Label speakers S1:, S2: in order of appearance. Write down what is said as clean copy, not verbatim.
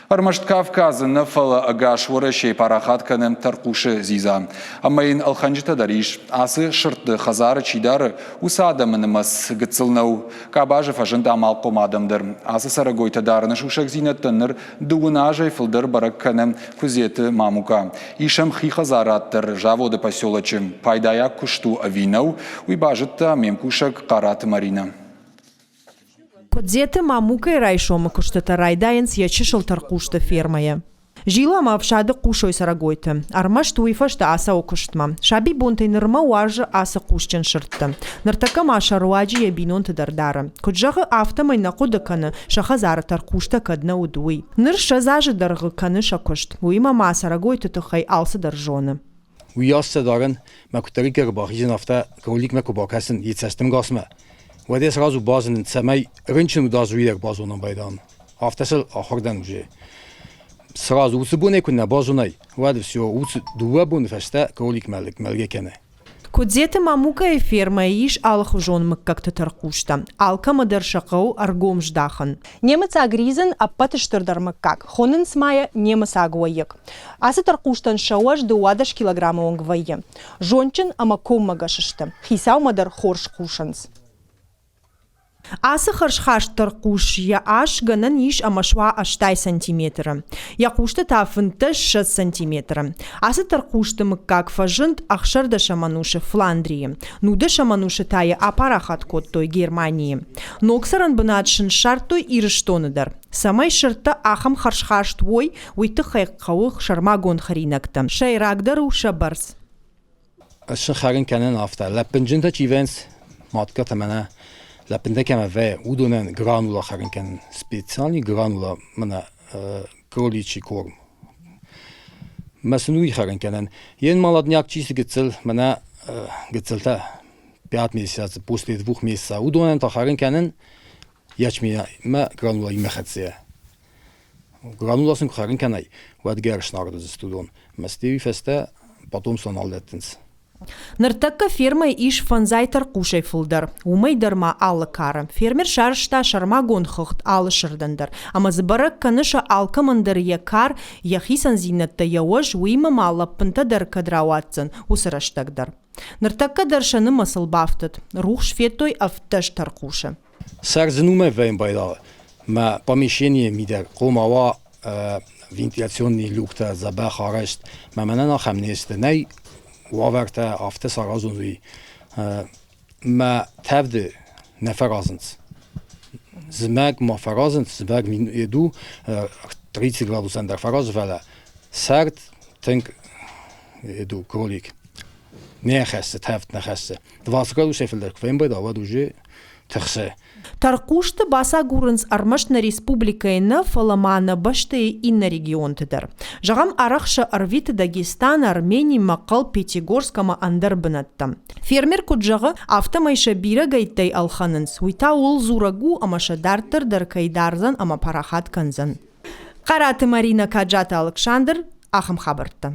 S1: Армашт Кавказы нафала агаш ворашей парахат канем таркуши зиза. Аммаин алханжита дариш, асы шыртты хазары чидары усадамынымас гыцылнау. Кабажев ажында амал комадамдыр. Асы сарагойта дарыны шушак зинеттаныр дуынажай фылдыр барак канем кузеты мамука. Ишам хихазараттыр жаводы поселочым. Пайдая кушту авинау, уйбажытта мемкушак карат Марина.
S2: Кодзеты мамука и райшома куштата райдаенс ячишыл таркушта фермая. Жила мавшады кушой сарагойты. Армаш туйфашта аса окуштма. Шаби бунтай нырма уажы аса кушчен шыртты. Ныртака маша руаджи ябинон тыдардары. Куджағы автомай нақуды каны шахазары таркушта кадна удуй. Ныр шазажы дарғы каны шакушт. Уйма ма сарагойты тухай алсы даржоны.
S3: Уясса дарын макутари гербахижин афта кролик макубакасын етсастым гасма. Воде сразу базын самай рынчин удазуидер базуна байдан. Автосел ахардан уже. Сразу уцебуне кунна базунай. Воде все уц дуабун фаста кролик мелгекене.
S2: Кодзеты мамука и ферма иш алхужон как-то таркушта. Алка мадер шакау аргом ждахан. Немец агризен апатыштырдар макак. Хонен смая немец агуаек. Асы таркуштан шауаш дуадаш килограмма онгвае. Жончин амаком магашышты. Хисау мадер хорш кушанс. Асы харшхаш таркуш я аш ганан иш амашва аштай сантиметра. Я кушта тафынты 6 сантиметра. Асы таркушты как фажынт ахшарда шаманушы Фландрии. Нуда шаманушы тая апарахат код той Германии. Ноксаран бынатшын шартой ирыштоныдар. Самай шырта ахам харшхаш твой уйты хайқауық шармагон харинактам. Шайрагдару шабарс.
S3: Ашын харин канен афта. Лаппенджинта чивенс матка тамана. Лапенде кема ве удонен гранула харин канен. Специальный гранула мана кроличий корм. Масынуй харин канен. Ен молодняк чисто гыцел мана гыцелта 5 месяцев после 2 месяцев. Удонен та харин канен ячмия ма гранула имехатсия. Грануласын харин канай. Вадгер шнарды за студон. Мастеви феста потом слоналдеттенс.
S2: Ныртакка ферма иш фанзай таркушай фылдар. Умай дарма аллы кары. Фермер шарышта шарма гонхыхт аллы шырдандар. Ама збарак каныша алкамандар я кар яхисан зинетта яош уйма мала пынтадар кадрауатцын усыраштагдар. Ныртакка даршаны масыл бафтыт. Рух шветой авташ таркуша.
S3: Сарзынуме вейм байдал. Ма помещение мидер комава вентиляционный люкта забах арешт. Ма манана хамнесте най وآورته آفته سرازونوی ما تفد نفرازند زمگ ما فرازند زمگ میدو 30 گرادوس اندر فراز ولی سرد تنگ دو کرولیک نخسته تفد نخسته 20 گرادوس افلدر کفیم باید آواد اوجه تخسه
S2: Таркушты баса гурынс армашна республикайны фаламана башты и на регион тыдар. Жагам арахша арвиты Дагестан, Армении, Макал, Пятигорскама андар бынаттам. Фермер куджага автомайша бира гайттай алханынс. Уйта ул зурагу амаша дартыр даркайдарзан ама парахат канзан. Караты Марина Каджата Александр, Ахам Хабарта.